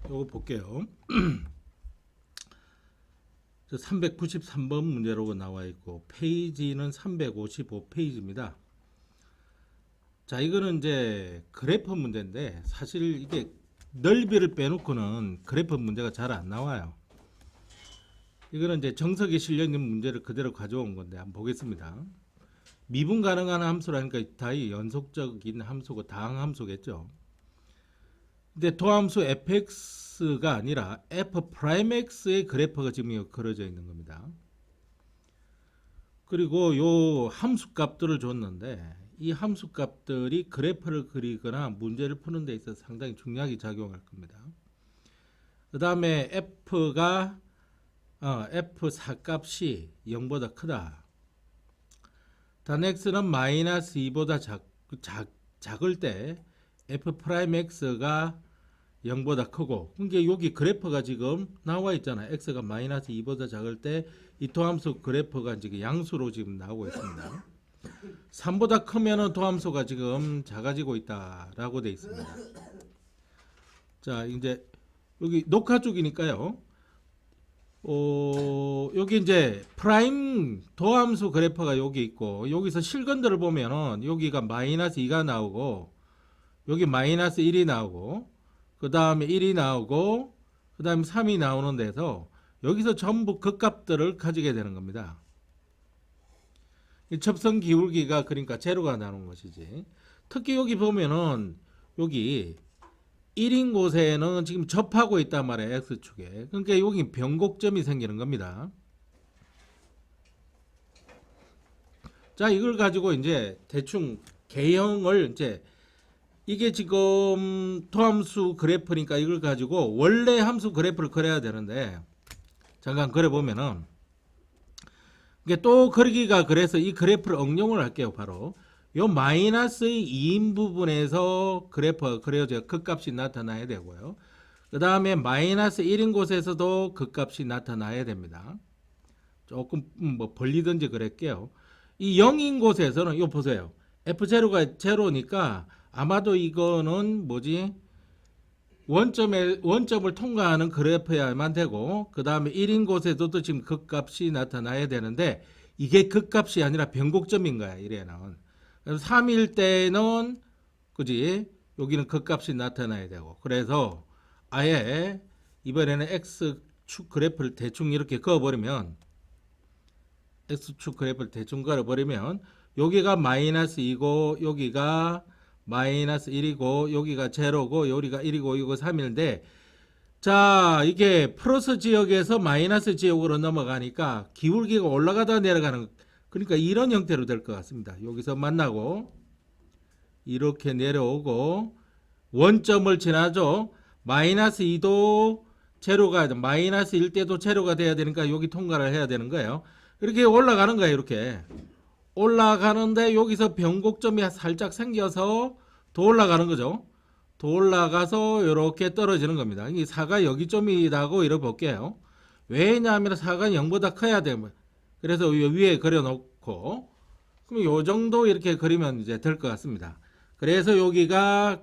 요거 볼게요. 393번 문제로 나와 있고 페이지는 355페이지입니다. 자, 이거는 이제 그래프 문제인데 사실 이게 넓이를 빼놓고는 그래프 문제가 잘 안 나와요. 이거는 이제 정석에 실려 있는 문제를 그대로 가져온 건데 한번 보겠습니다. 미분 가능한 함수라니까 다 연속적인 함수고 다항 함수겠죠. 근데 도함수 fx가 아니라 f'x의 그래프가 지금 그려져 있는 겁니다. 그리고 요 함수 값들을 줬는데 이 함수 값들이 그래프를 그리거나 문제를 푸는 데 있어서 상당히 중요하게 작용할 겁니다. 그 다음에 f가 f4 값이 0보다 크다. 단 x는 마이너스 2보다 작을 때 f'x가 0보다 크고, 그러니까 여기 그래프가 지금 나와 있잖아요. x가 마이너스 2보다 작을 때 이 도함수 그래프가 지금 양수로 지금 나오고 있습니다. 3보다 크면은 도함수가 지금 작아지고 있다라고 돼 있습니다. 자, 이제 여기 녹화 중이니까요. 여기 이제 프라임 도함수 그래프가 여기 있고, 여기서 실근들을 보면은 여기가 마이너스 2가 나오고, 여기 마이너스 1이 나오고, 그 다음에 1이 나오고, 그 다음에 3이 나오는 데서 여기서 전부 극값들을 가지게 되는 겁니다. 이 접선 기울기가 그러니까 제로가 나오는 것이지. 특히 여기 보면은 여기 1인 곳에는 지금 접하고 있단 말이에요. X축에. 그러니까 여기 변곡점이 생기는 겁니다. 자, 이걸 가지고 이제 대충 개형을 이제 이게 지금 도함수 그래프니까 이걸 가지고 원래 함수 그래프를 그려야 되는데 잠깐 그려보면은 이게 또 그리기가 그래서 이 그래프를 응용을 할게요. 바로 요 마이너스의 2인 부분에서 그래프가 그려져 극값이 나타나야 되고요. 그 다음에 마이너스 1인 곳에서도 극값이 나타나야 됩니다. 조금 뭐 벌리든지 그럴게요. 이 0인 곳에서는 이거 보세요. F0가 제로니까 아마도 이거는 뭐지? 원점을 통과하는 그래프야만 되고, 그 다음에 1인 곳에도 지금 극값이 나타나야 되는데 이게 극값이 아니라 변곡점인 거야. 이래는. 그래서 3일 때는 그지? 여기는 극값이 나타나야 되고, 그래서 아예 이번에는 x축 그래프를 대충 이렇게 그어버리면, x축 그래프를 대충 그어버리면 여기가 마이너스 2고 여기가 마이너스 1이고 여기가 제로고 여기가 1이고 이거 3인데, 자, 이게 플러스 지역에서 마이너스 지역으로 넘어가니까 기울기가 올라가다 내려가는, 그러니까 이런 형태로 될 것 같습니다. 여기서 만나고 이렇게 내려오고 원점을 지나죠. 마이너스 2도 제로가, 마이너스 1 때도 제로가 돼야 되니까 여기 통과를 해야 되는 거예요. 이렇게 올라가는 거예요. 이렇게 올라가는데 여기서 변곡점이 살짝 생겨서 더 올라가는 거죠. 더 올라가서 이렇게 떨어지는 겁니다. 이 4가 여기점이라고 이뤄볼게요. 왜냐하면 4가 0보다 커야 돼요. 그래서 위에 그려놓고, 그럼 요 정도 이렇게 그리면 이제 될 것 같습니다. 그래서 여기가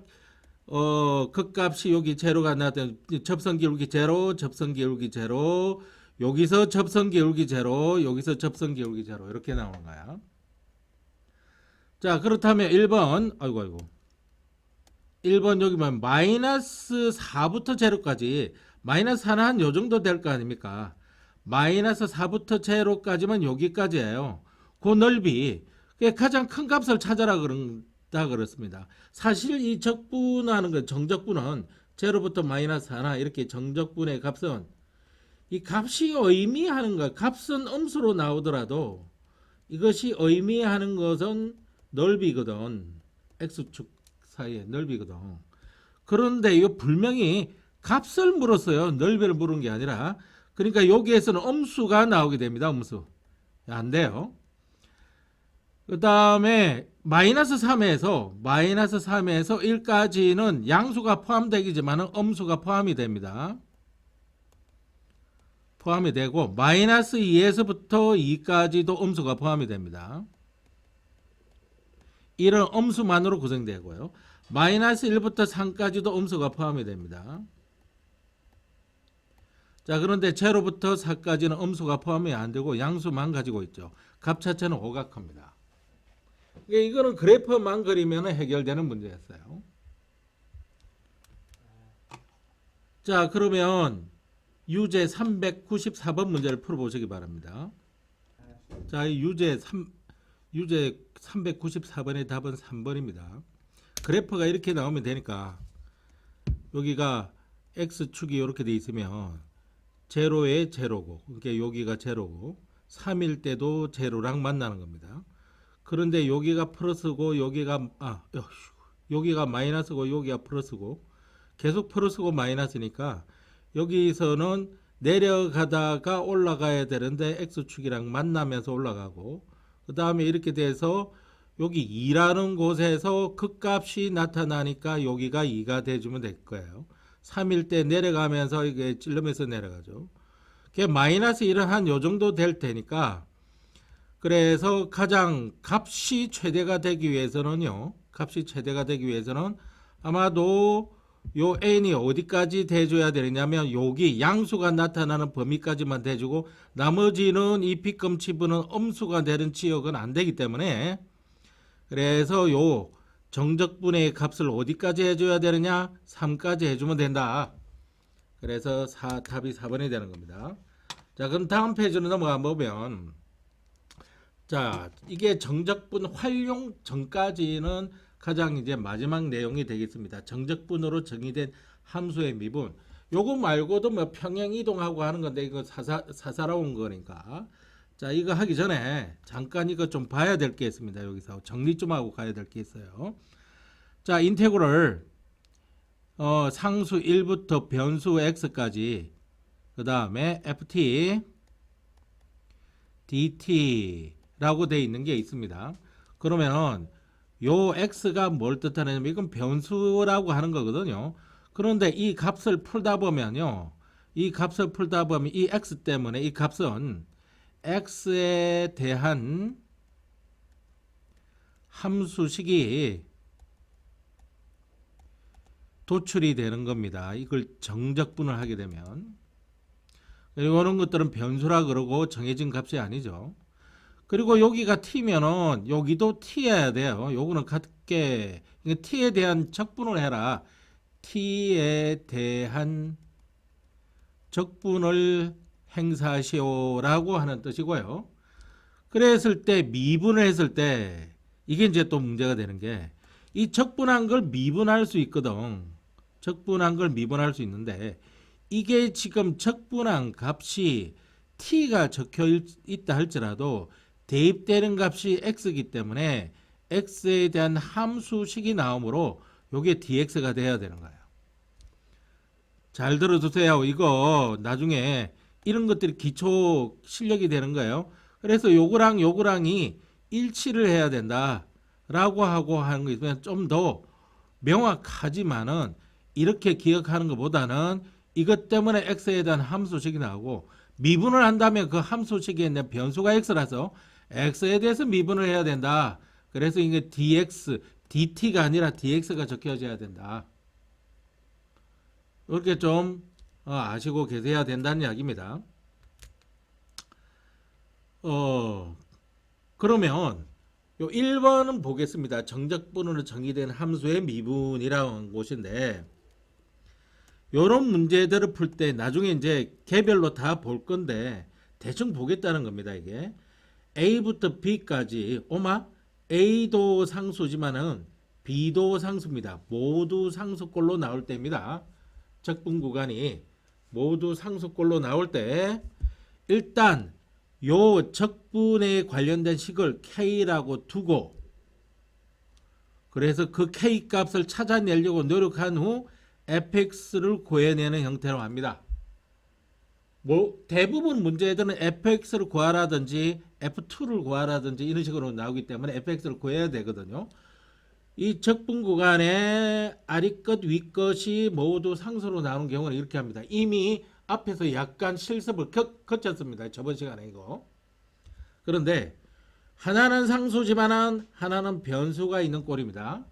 극값이 여기 제로가 나왔던 접선 기울기 제로, 접선 기울기 제로, 여기서 접선 기울기 제로, 여기서 접선 기울기 제로 이렇게 나오는 거야. 자, 그렇다면 1번, 아이고 1번 여기 보면 마이너스 4부터 제로까지, 마이너스 4는 한 요 정도 될 거 아닙니까? 마이너스 4부터 제로까지만 여기까지예요. 그 넓이, 가장 큰 값을 찾아라 그렇습니다. 사실 이 적분하는 건, 정적분은 제로부터 마이너스 하나 이렇게 정적분의 값은 이 값이 의미하는 것, 값은 음수로 나오더라도 이것이 의미하는 것은 넓이거든. x축 사이의 넓이거든. 그런데 이거 분명히 값을 물었어요. 넓이를 물은 게 아니라. 그러니까 여기에서는 음수가 나오게 됩니다. 음수. 안 돼요. 그 다음에 마이너스 3에서 1까지는 양수가 포함되기지만 음수가 포함이 됩니다. 포함이 되고 마이너스 2에서부터 2까지도 음수가 포함이 됩니다. 1은 음수만으로 구성되고요. 마이너스 1부터 3까지도 음수가 포함이 됩니다. 자, 그런데 제로부터 4까지는 음수가 포함이 안 되고 양수만 가지고 있죠. 값 자체는 오각합니다. 이거는 그래프만 그리면 해결되는 문제였어요. 자, 그러면 유제 394번 문제를 풀어보시기 바랍니다. 자, 이 유제 394번의 답은 3번입니다. 그래프가 이렇게 나오면 되니까 여기가 x축이 이렇게 돼 있으면 제로에 제로고, 그러니까 여기가 제로고 3일 때도 제로랑 만나는 겁니다. 그런데 여기가 플러스고 여기가 마이너스고 여기가 플러스고 계속 플러스고 마이너스니까 여기서는 내려가다가 올라가야 되는데 x축이랑 만나면서 올라가고, 그 다음에 이렇게 돼서 여기 2라는 곳에서 극값이 나타나니까 여기가 2가 돼주면 될 거예요. 3일 때 내려가면서 이게 찔러면서 내려가죠. 그게 마이너스 1은 한 요 정도 될 테니까, 그래서 가장 값이 최대가 되기 위해서는 아마도 요 n이 어디까지 대줘야 되느냐면 여기 양수가 나타나는 범위까지만 대주고 나머지는 이 빗금치분은 음수가 되는 지역은 안 되기 때문에, 그래서 요 정적분의 값을 어디까지 해줘야 되느냐? 3까지 해주면 된다. 그래서 답이 4번이 되는 겁니다. 자, 그럼 다음 페이지로 넘어가 보면, 자, 이게 정적분 활용 전까지는 가장 이제 마지막 내용이 되겠습니다. 정적분으로 정의된 함수의 미분. 요거 말고도 뭐 평행 이동하고 하는 건데 이거 사사로운 거니까. 자, 이거 하기 전에 잠깐 이거 좀 봐야 될 게 있습니다. 여기서 정리 좀 하고 가야 될 게 있어요. 자, 인테그럴 상수 1부터 변수 x까지, 그 다음에 ft dt라고 되어 있는 게 있습니다. 그러면 요 x가 뭘 뜻하냐면 이건 변수라고 하는 거거든요. 그런데 이 값을 풀다 보면요, 이 x 때문에 이 값은 x에 대한 함수식이 도출이 되는 겁니다. 이걸 정적분을 하게 되면. 이런 것들은 변수라 그러고 정해진 값이 아니죠. 그리고 여기가 t면은 여기도 t여야 돼요. 요거는 같게 t에 대한 적분을 해라. t에 대한 적분을 행사하시오라고 하는 뜻이고요. 그랬을 때 미분을 했을 때 이게 이제 또 문제가 되는 게, 이 적분한 걸 미분할 수 있거든. 적분한 걸 미분할 수 있는데 이게 지금 적분한 값이 t가 적혀 있다 할지라도 대입되는 값이 x이기 때문에 x에 대한 함수식이 나오므로 요게 dx가 돼야 되는 거예요. 잘 들어두세요. 이거 나중에 이런 것들이 기초 실력이 되는 거예요. 그래서 요거랑이 일치를 해야 된다 라고 하고 하는 거 있으면 좀 더 명확하지만은, 이렇게 기억하는 것보다는 이것 때문에 x에 대한 함수식이 나오고 미분을 한다면 그 함수식에 있는 변수가 x라서 x에 대해서 미분을 해야 된다. 그래서 이게 dx, dt가 아니라 dx가 적혀져야 된다. 이렇게 좀 아시고 계셔야 된다는 이야기입니다. 그러면 요 1번은 보겠습니다. 정적분으로 정의된 함수의 미분이라는 곳인데, 요런 문제들을 풀 때 나중에 이제 개별로 다 볼 건데 대충 보겠다는 겁니다. 이게 A부터 B까지 A도 상수지만은 B도 상수입니다. 모두 상수꼴로 나올 때입니다. 적분 구간이 모두 상수꼴로 나올 때 일단 요 적분에 관련된 식을 K라고 두고, 그래서 그 K 값을 찾아내려고 노력한 후 fx를 구해내는 형태로 합니다. 대부분 문제들은 fx를 구하라든지 f2를 구하라든지 이런 식으로 나오기 때문에 fx를 구해야 되거든요. 이 적분 구간에 아래것 윗것이 모두 상수로 나오는 경우는 이렇게 합니다. 이미 앞에서 약간 실습을 거쳤습니다. 저번 시간에 이거. 그런데 하나는 상수지만은 하나는 변수가 있는 꼴입니다.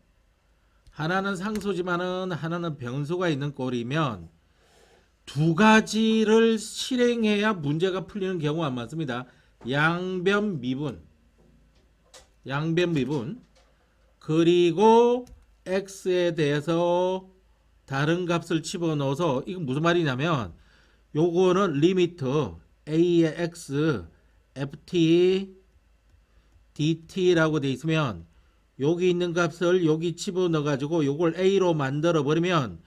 하나는 상수지만은 하나는 변수가 있는 꼴이면 두 가지를 실행해야 문제가 풀리는 경우가 많습니다. 양변 미분, 그리고 x에 대해서 다른 값을 집어넣어서, 이건 무슨 말이냐면 요거는 리미트 a의 x ft dt라고 돼 있으면 여기 있는 값을 여기 집어넣어 가지고 요걸 a로 만들어 버리면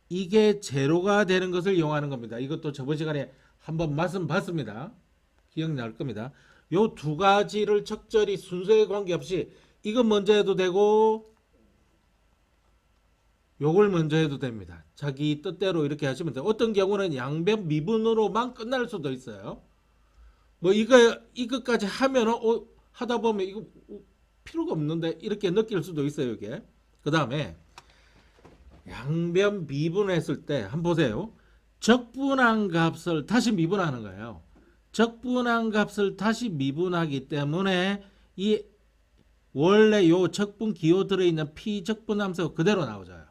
이게 제로가 되는 것을 이용하는 겁니다. 이것도 저번 시간에 한번 말씀 봤습니다. 기억날 겁니다. 요 두 가지를 적절히 순서에 관계없이 이건 먼저 해도 되고 요걸 먼저 해도 됩니다. 자기 뜻대로 이렇게 하시면 돼요. 어떤 경우는 양변 미분으로만 끝날 수도 있어요. 뭐 이것까지 하면은 하다 보면 이거 필요가 없는데 이렇게 느낄 수도 있어요. 이게 그 다음에 양변 미분했을 때 한번 보세요. 적분한 값을 다시 미분하는 거예요. 적분한 값을 다시 미분하기 때문에 이 원래 요 적분 기호 들어있는 피적분함수가 그대로 나오죠.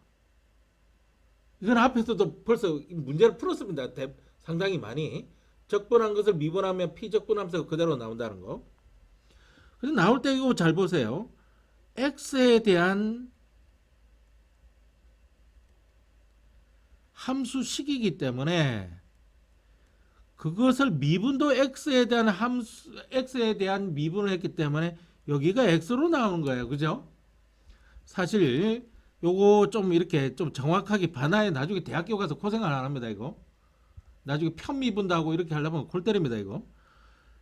이건 앞에서도 벌써 문제를 풀었습니다. 상당히 많이. 적분한 것을 미분하면 피적분함수가 그대로 나온다는 거. 그래서 나올 때 이거 잘 보세요. x에 대한 함수식이기 때문에 그것을 미분도 x에 대한 미분을 했기 때문에 여기가 x로 나오는 거예요. 그죠? 사실 요거 좀 이렇게 좀 정확하게 반화해 나중에 대학교 가서 고생 안 합니다. 이거 나중에 편미분도 하고 이렇게 하려면 골 때립니다. 이거.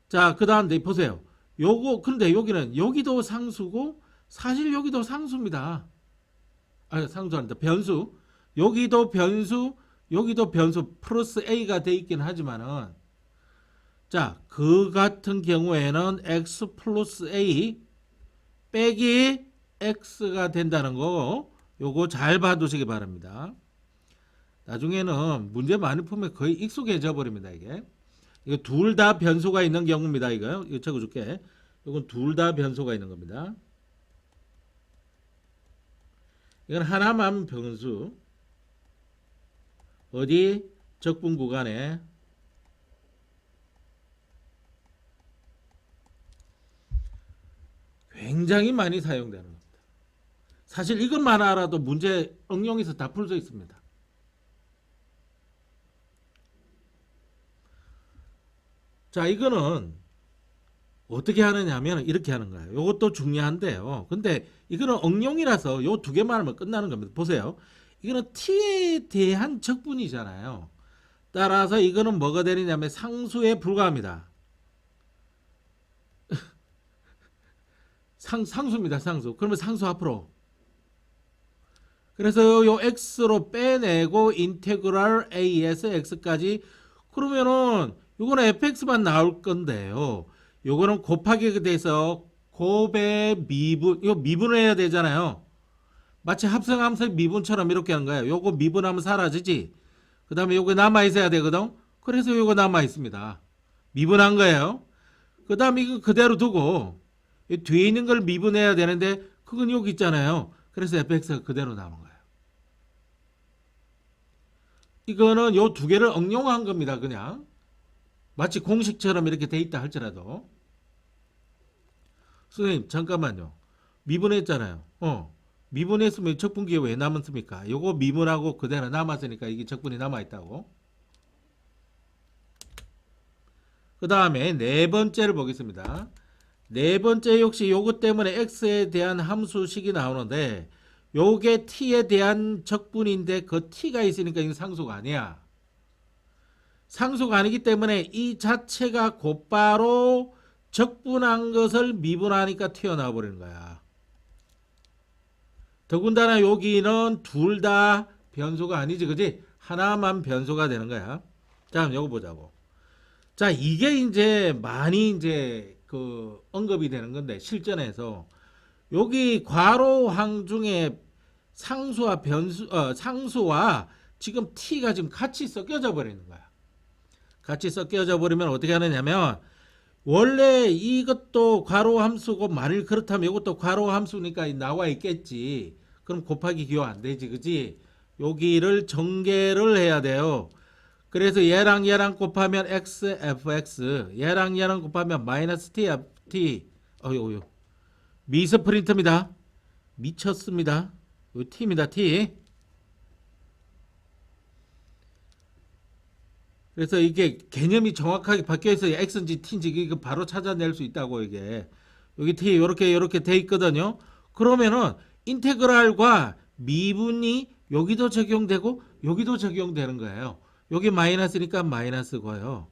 자, 그 다음 네 보세요. 요거 그런데 여기는 여기도 상수고 사실 여기도 상수입니다. 상수 아니다. 변수. 여기도 변수, 여기도 변수 플러스 a가 돼 있긴 하지만은 자, 그 같은 경우에는 x 플러스 a 빼기 x가 된다는 거 요거 잘 봐두시기 바랍니다. 나중에는 문제 많이 풀면 거의 익숙해져 버립니다. 이게 이거 둘 다 변수가 있는 경우입니다. 이거 적어줄게. 이건 둘 다 변수가 있는 겁니다. 이건 하나만 변수. 어디 적분 구간에 굉장히 많이 사용되는 겁니다. 사실 이것만 알아도 문제 응용해서 다 풀 수 있습니다. 자, 이거는 어떻게 하느냐 하면 이렇게 하는 거예요. 이것도 중요한데요. 근데 이거는 응용이라서 요 두 개만 하면 끝나는 겁니다. 보세요. 이거는 t에 대한 적분이잖아요. 따라서 이거는 뭐가 되느냐면 상수에 불과합니다. 상수입니다. 상수. 그러면 상수 앞으로. 그래서 요 x로 빼내고 인테그랄 a에서 x까지 그러면은 요거는 fx만 나올 건데요. 요거는 곱하기 돼서 곱의 미분, 이거 미분을 해야 되잖아요. 마치 합성함수 미분처럼 이렇게 하는 거예요. 요거 미분하면 사라지지. 그 다음에 요거 남아있어야 되거든. 그래서 요거 남아있습니다. 미분한 거예요. 그 다음에 이거 그대로 두고 뒤에 있는 걸 미분해야 되는데 그건 여기 있잖아요. 그래서 fx가 그대로 남은 거예요. 이거는 요 두 개를 응용한 겁니다. 그냥 마치 공식처럼 이렇게 돼 있다 할지라도. 선생님 잠깐만요. 미분했잖아요. 미분했으면 적분기가 왜 남았습니까? 요거 미분하고 그대로 남았으니까 이게 적분이 남아있다고. 그 다음에 네 번째를 보겠습니다. 네 번째 역시 요것 때문에 x에 대한 함수식이 나오는데 요게 t에 대한 적분인데 그 t가 있으니까 이건 상수가 아니야. 상수가 아니기 때문에 이 자체가 곧바로 적분한 것을 미분하니까 튀어나와 버리는 거야. 더군다나 여기는 둘 다 변수가 아니지, 그지? 하나만 변수가 되는 거야. 자, 그럼 요거 보자고. 자, 이게 이제 많이 이제 그 언급이 되는 건데 실전에서 여기 괄호항 중에 상수와 상수와 지금 t가 지금 같이 섞여져 버리는 거야. 같이 섞여져 버리면 어떻게 하느냐면 원래 이것도 괄호 함수고 만일 그렇다면 이것도 괄호 함수니까 나와 있겠지. 그럼 곱하기 기호 안 되지, 그지? 여기를 전개를 해야 돼요. 그래서 얘랑 곱하면 x fx, 얘랑 곱하면 마이너스 t ft. 어유 미스 프린트입니다. 미쳤습니다. 요 t입니다. t. 그래서 이게 개념이 정확하게 바뀌어 있어요. x인지 t인지 이거 바로 찾아낼 수 있다고 이게. 여기 t 요렇게 돼 있거든요. 그러면은 인테그랄과 미분이 여기도 적용되고 여기도 적용되는 거예요. 여기 마이너스니까 마이너스고요.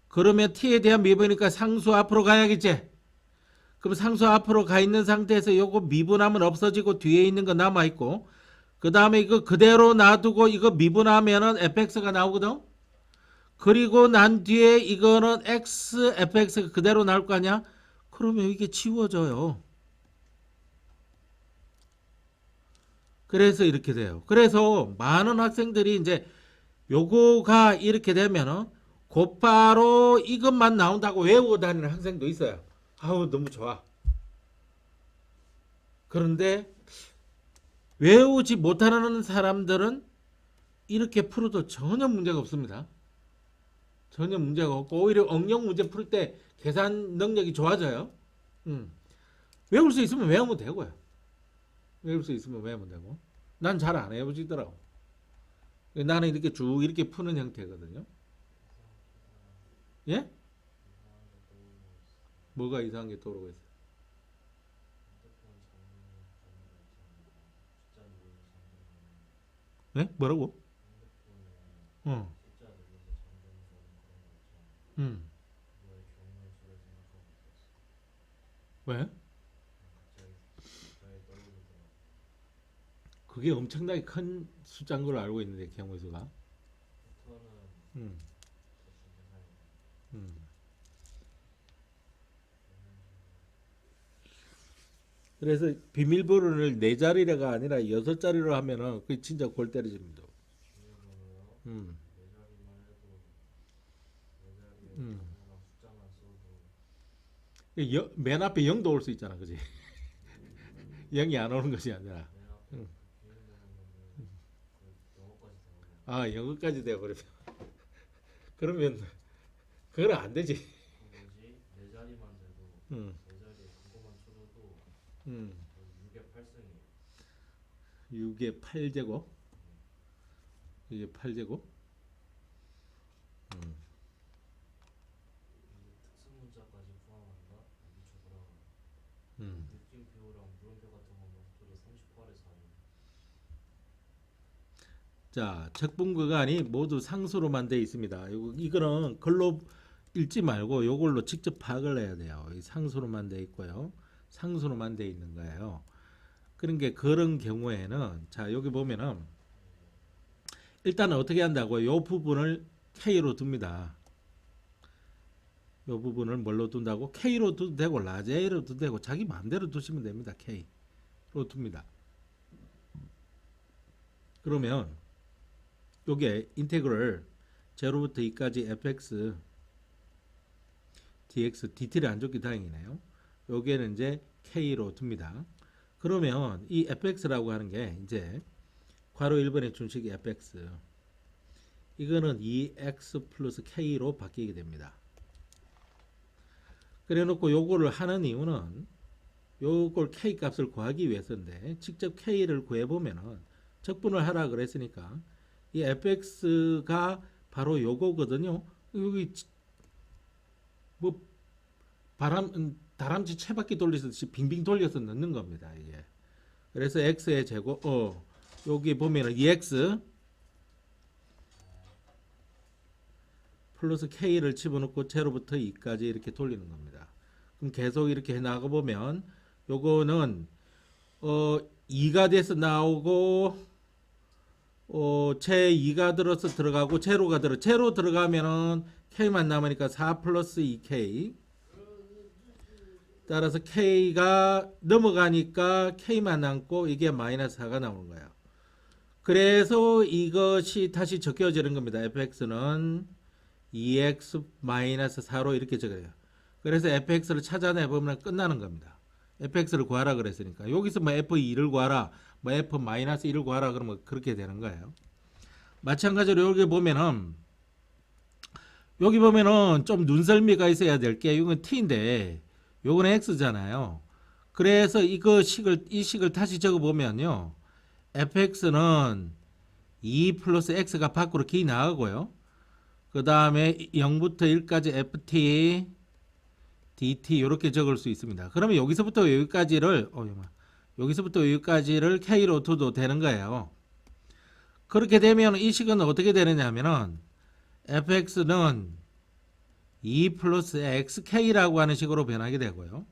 그러면 t에 대한 미분이니까 상수 앞으로 가야겠지. 그럼 상수 앞으로 가 있는 상태에서 요거 미분하면 없어지고 뒤에 있는 거 남아 있고, 그 다음에 이거 그대로 놔두고 이거 미분하면은 fx가 나오거든. 그리고 난 뒤에 이거는 x fx가 그대로 나올 거 아니야. 그러면 이게 지워져요. 그래서 이렇게 돼요. 그래서 많은 학생들이 이제 요거가 이렇게 되면은 곧바로 이것만 나온다고 외우고 다니는 학생도 있어요. 아우 너무 좋아. 그런데 외우지 못하는 사람들은 이렇게 풀어도 전혀 문제가 없습니다. 전혀 문제가 없고 오히려 응용 문제 풀 때 계산 능력이 좋아져요. 외울 수 있으면 외우면 되고요. 외울 수 있으면 외우면 되고. 난 잘 안 외워지더라고. 나는 이렇게 쭉 이렇게 푸는 형태거든요. 예? 뭐가 이상한 게 떠오르고 있어? 예? 뭐라고? 어. 음. 왜? 그게 엄청나게 큰 숫자인 걸로 알고 있는데 경우수가. 음. 음. 그래서 비밀번호를 네 자리가 아니라 여섯 자리로 하면은 그게 진짜 골 때려집니다. 음. 음. 맨 앞에 0도 올 수 있잖아, 그지? 0이 안 오는 것이 아니라. 음. 아, 영어까지 돼버리면. 그러면, 그건 안 되지. 음. 음. 6의 8제곱. 이게 8제곱. 음. 음. 자, 척분구간이 모두 상수로만 되어 있습니다. 이거는 글로 읽지 말고 이걸로 직접 파악을 해야 돼요. 이 상수로만 되어 있고요. 상수로만 되어 있는 거예요. 그런 경우에는 자, 여기 보면은 일단은 어떻게 한다고 이 부분을 K로 둡니다. 이 부분을 뭘로 둔다고? K로 둬도 되고 라제로 둬도 되고 자기 마음대로 두시면 됩니다. K로 둡니다. 그러면 요게 인테그럴 0부터 2까지 fx dx dt를 안 줬기 다행이네요. 요게는 이제 k로 둡니다. 그러면 이 fx라고 하는 게 이제 괄호 1번의 준식이 fx 이거는 2x 플러스 k로 바뀌게 됩니다. 그래 놓고 요거를 하는 이유는 요걸 k 값을 구하기 위해서인데 직접 k를 구해보면은 적분을 하라 그랬으니까 이 fx가 바로 요거거든요. 여기 뭐 다람쥐 채바퀴 돌리듯이 빙빙 돌려서 넣는 겁니다. 이게. 그래서 x의 제곱 여기 보면은 2x 플러스 k를 집어넣고 0부터 2까지 이렇게 돌리는 겁니다. 그럼 계속 이렇게 해 나가 보면 요거는 2가 돼서 나오고 제 2가 들어서 들어가고 제로가 제로 들어가면은 k만 남으니까 4 플러스 2k 따라서 k가 넘어가니까 k만 남고 이게 마이너스 4가 나오는 거예요. 그래서 이것이 다시 적혀지는 겁니다. fx는 2x 마이너스 4로 이렇게 적어요. 그래서 fx를 찾아내보면 끝나는 겁니다. fx를 구하라 그랬으니까 여기서 뭐 f2를 구하라 뭐 f 마이너스 1을 구하라 그러면 그렇게 되는 거예요. 마찬가지로 여기 보면은 여기 보면은 좀 눈썰미가 있어야 될 게 이건 t인데 요거는 x잖아요. 그래서 이 식을 다시 적어 보면요. fx는 2 플러스 x가 밖으로 기 나가고요. 그 다음에 0부터 1까지 ft dt 이렇게 적을 수 있습니다. 그러면 여기서부터 여기까지를 k로 둬도 되는 거예요. 그렇게 되면 이 식은 어떻게 되느냐 하면은 fx는 2 플러스 xk라고 하는 식으로 변하게 되고요.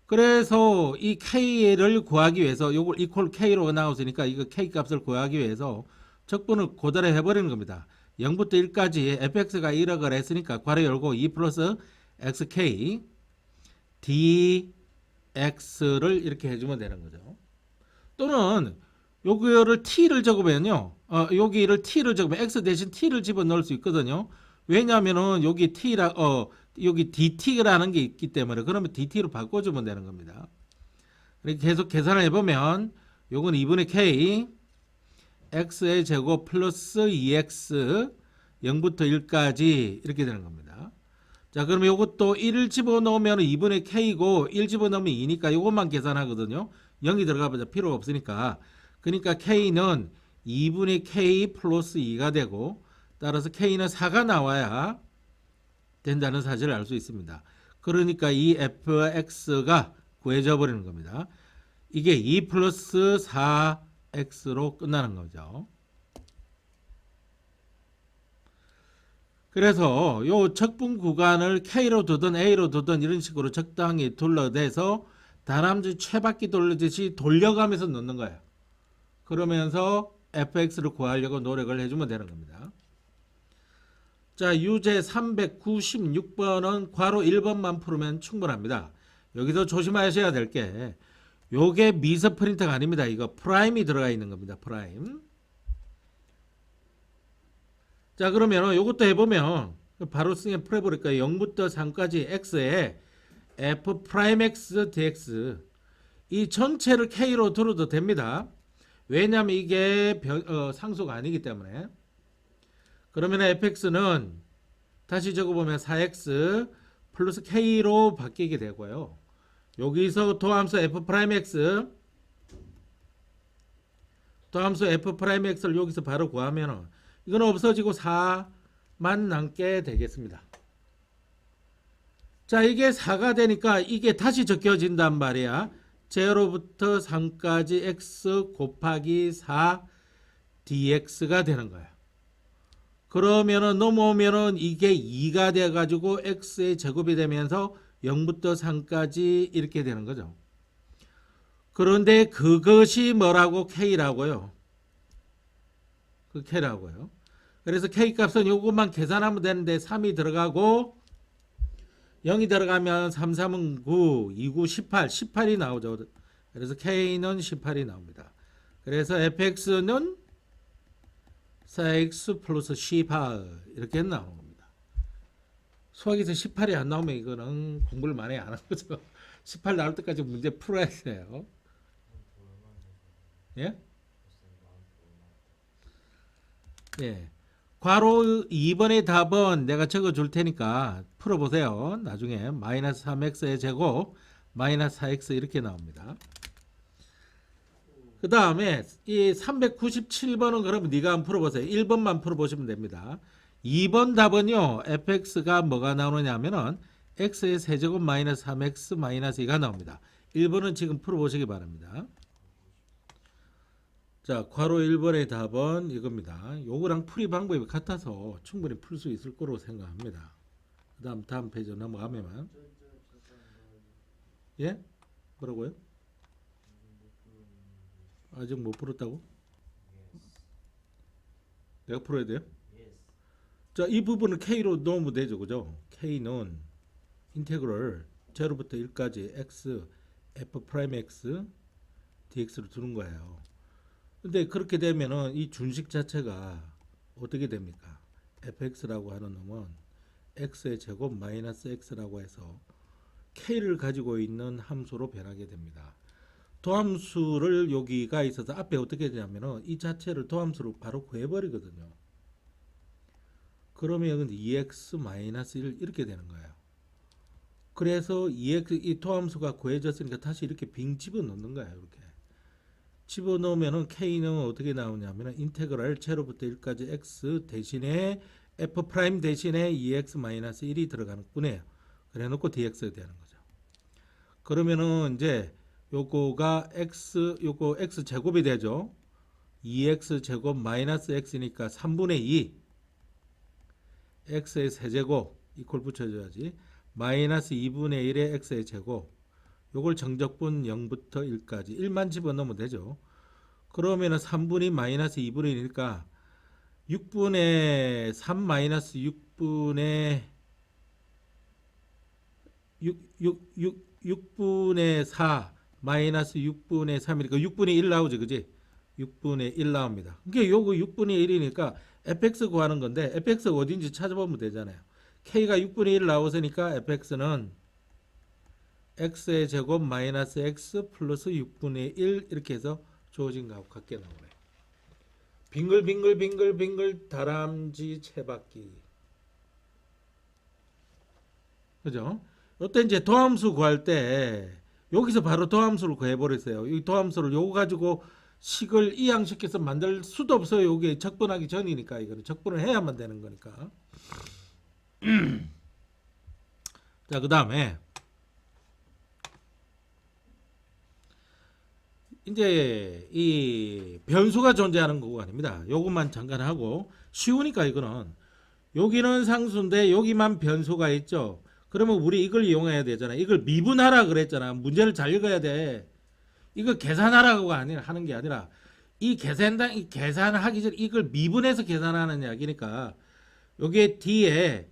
그래서 이 k를 구하기 위해서 요걸 equal k로 나왔으니까 이거 k 값을 구하기 위해서 적분을 그대로 해버리는 겁니다. 0부터 1까지 fx가 1억을 했으니까 괄호 열고 2 플러스 xk dx를 이렇게 해주면 되는 거죠. 또는 요거를 t를 적으면요. 여기를 t를 적으면 x 대신 t를 집어넣을 수 있거든요. 왜냐하면은 여기 여기 dt라는 게 있기 때문에 그러면 dt로 바꿔주면 되는 겁니다. 이렇게 계속 계산을 해보면 요건 2분의 k x의 제곱 플러스 2x 0부터 1까지 이렇게 되는 겁니다. 자, 그러면 요것도 1을 집어넣으면 2분의 k고 1 집어넣으면 2니까 요것만 계산하거든요. 0이 들어가보자 필요가 없으니까. 그러니까 k는 2분의 k 플러스 2가 되고 따라서 k는 4가 나와야 된다는 사실을 알 수 있습니다. 그러니까 이 fx가 구해져 버리는 겁니다. 이게 2 플러스 4x로 끝나는 거죠. 그래서 요 적분 구간을 k로 두든 a로 두든 이런 식으로 적당히 둘러대서 다람쥐 쇠바퀴 돌리듯이 돌려가면서 넣는 거예요. 그러면서 fx를 구하려고 노력을 해주면 되는 겁니다. 자, 유제 396번은 괄호 1번만 풀으면 충분합니다. 여기서 조심하셔야 될 게 요게 미서 프린터가 아닙니다. 이거 프라임이 들어가 있는 겁니다. 프라임. 자, 그러면 요것도 해보면 바로 승에 풀어버릴까요? 0부터 3까지 x에 f 프라임 x dx 이 전체를 k로 들어도 됩니다. 왜냐하면 이게 상수가 아니기 때문에. 그러면 fx는 다시 적어보면 4x 플러스 k로 바뀌게 되고요. 여기서 도함수 f 프라임 x 를 여기서 바로 구하면 이건 없어지고 4만 남게 되겠습니다. 자, 이게 4가 되니까 이게 다시 적혀진단 말이야. 0부터 3까지 x 곱하기 4 dx가 되는 거야. 그러면은 넘어오면은 이게 2가 돼 가지고 x의 제곱이 되면서 0부터 3까지 이렇게 되는 거죠. 그런데 그것이 뭐라고? k라고요. 그 k라고요. 그래서 k 값은 요것만 계산하면 되는데 3이 들어가고 0이 들어가면 3, 3은 9, 2, 9, 18, 18이 나오죠. 그래서 k는 18이 나옵니다. 그래서 fx는 4x 플러스 18 이렇게 나오는 겁니다. 수학에서 18이 안 나오면 이거는 공부를 많이 안 한 거죠. 18 나올 때까지 문제 풀어야 돼요. 예? 예. 괄호 2번의 답은 내가 적어 줄 테니까 풀어보세요. 나중에 마이너스 3x의 제곱 마이너스 4x 이렇게 나옵니다. 그 다음에 이 397번은 그러면 네가 한번 풀어보세요. 1번만 풀어보시면 됩니다. 2번 답은요. fx가 뭐가 나오느냐 하면은 x의 세제곱 마이너스 3x 마이너스 2가 나옵니다. 1번은 지금 풀어보시기 바랍니다. 자, 괄호 1번의 답은 이겁니다. 요거랑 풀이 방법이 같아서 충분히 풀 수 있을 거로 생각합니다. 그 다음 페이지 넘어가면 예? 뭐라고요? 아직 못 풀었다고? 내가 풀어야 돼요? 자, 이 부분을 k로 넣으면 되죠. 그죠? k는 인테그럴 0부터 1까지 x f 프라임 x dx로 두는 거예요. 근데 그렇게 되면은 이 준식 자체가 어떻게 됩니까? fx라고 하는 놈은 x의 제곱 마이너스 x라고 해서 k를 가지고 있는 함수로 변하게 됩니다. 도함수를 여기가 있어서 앞에 어떻게 되냐면은 이 자체를 도함수로 바로 구해버리거든요. 그러면 2x-1 이렇게 되는 거예요. 그래서 2x 이 토함수가 구해졌으니까 다시 이렇게 빙 집어넣는 거예요. 이렇게 집어넣으면은 k는 어떻게 나오냐면은 인테그랄 제로부터 1까지 x 대신에 f 프라임 대신에 2x-1이 들어가는 뿐이에요. 그래 놓고 dx가 되는 거죠. 그러면은 이제 요거 x 제곱이 되죠. 2x 제곱 마이너스 x니까 3분의 2 x의 세제곱 이퀄 붙여줘야지. 마이너스 2분의 1의 x의 제곱. 요걸 정적분 0부터 1까지 1만 집어넣으면 되죠. 그러면은 3분의 마이너스 2분의 1이니까 6분의 3 마이너스 6분의 6분의 4 마이너스 6분의 3이니까 6분의 1 나오죠. 그지? 6분의 1 나옵니다. 그게 요거 6분의 1이니까 fx 구하는 건데 fx가 어딘지 찾아보면 되잖아요. k가 6분의 1 나오니까 fx는 x의 제곱 마이너스 x 플러스 6분의 1 이렇게 해서 주어진 거하고 같게 나오네. 빙글빙글 다람쥐 채바퀴. 그죠? 이때 이제 도함수 구할 때 여기서 바로 도함수를 구해버렸어요. 이 도함수를 요거 가지고 식을 이항시켜서 만들 수도 없어요. 요게 적분하기 전이니까 이거는 적분을 해야만 되는 거니까. 자, 그 다음에 이제 이 변수가 존재하는 거가 아닙니다. 요것만 잠깐 하고 쉬우니까 이거는 여기는 상수인데 여기만 변수가 있죠. 그러면 우리 이걸 이용해야 되잖아. 이걸 미분하라 그랬잖아. 문제를 잘 읽어야 돼. 이거 계산하라고 하는 게 아니라 이 계산하기 전에 이걸 미분해서 계산하는 이야기니까 여기에 d에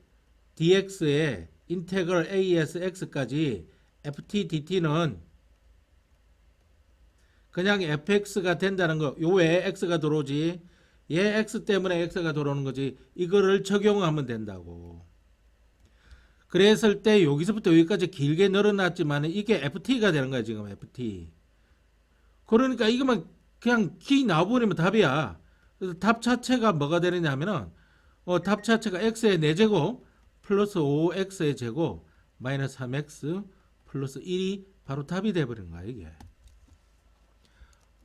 dx에 인테그럴 a에서 x까지 ft dt는 그냥 fx가 된다는 거. 요 외에 x가 들어오지. 얘 x 때문에 x가 들어오는 거지. 이거를 적용하면 된다고. 그랬을 때 여기서부터 여기까지 길게 늘어났지만 이게 ft가 되는 거야. 지금 ft. 그러니까 이거만 그냥 키 나와버리면 답이야. 그래서 답 자체가 뭐가 되느냐면은 답 자체가 x의 4제곱 플러스 5x의 제곱 마이너스 3x 플러스 1이 바로 답이 돼버리는 거야. 이게.